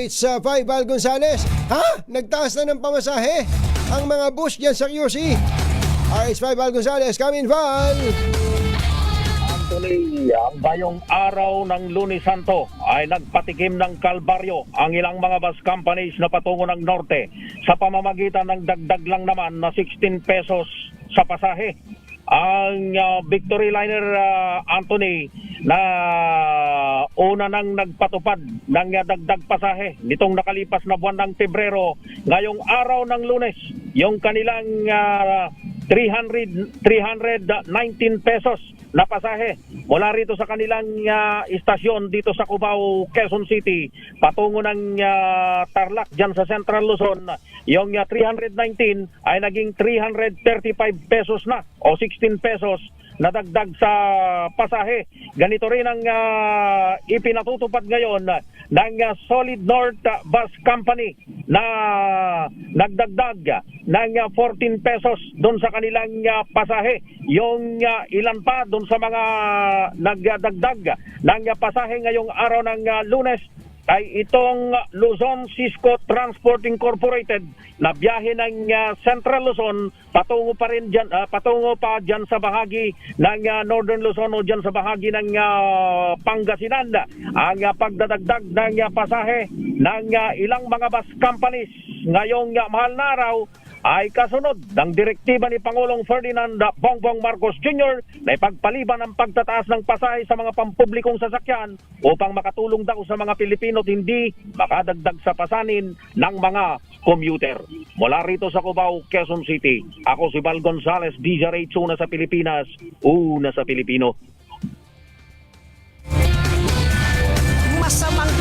RH5 Val Gonzales. Ha? Nagtaas na ng pamasahe ang mga bus dyan sa QC. RH5 Val Gonzales, come in Val. Actually, ngayong araw ng Lunes Santo ay nagpatikim ng kalbaryo ang ilang mga bus companies na patungo ng norte sa pamamagitan ng dagdag lang naman na 16 pesos sa pasahe. Ang Victory Liner, Anthony, na una nang nagpatupad ng dagdag pasahe nitong nakalipas na buwan ng Pebrero, ngayong araw ng Lunes, yung kanilang 319 pesos na pasahe mula rito sa kanilang istasyon dito sa Cubao, Quezon City patungo ng Tarlac dyan sa Central Luzon. Yung 319 ay naging 335 pesos na o 16 pesos na dagdag sa pasahe. Ganito rin ang ipinatutupad ngayon ng Solid North Bus Company na nagdagdag ng 14 pesos doon sa kanilang pasahe. Yung ilan pa doon sa mga nagdagdag ng pasahe ngayong araw ng Lunes ay itong Luzon Cisco Transport Incorporated na biyahe ng Central Luzon patungo pa diyan sa bahagi ng Northern Luzon o diyan sa bahagi ng Pangasinan. Ang pagdadagdag ng pasahe ng ilang mga bus companies ngayong mahal na araw ay kasunod ng direktiba ni Pangulong Ferdinand Bongbong Marcos Jr. na ipagpaliban ang pagtataas ng pasahe sa mga pampublikong sasakyan upang makatulong daw sa mga Pilipino at hindi makadagdag sa pasanin ng mga commuter. Mula rito sa Cubao, Quezon City, ako si Val Gonzales, DZRH, una sa Pilipinas, una sa Pilipino. Masamang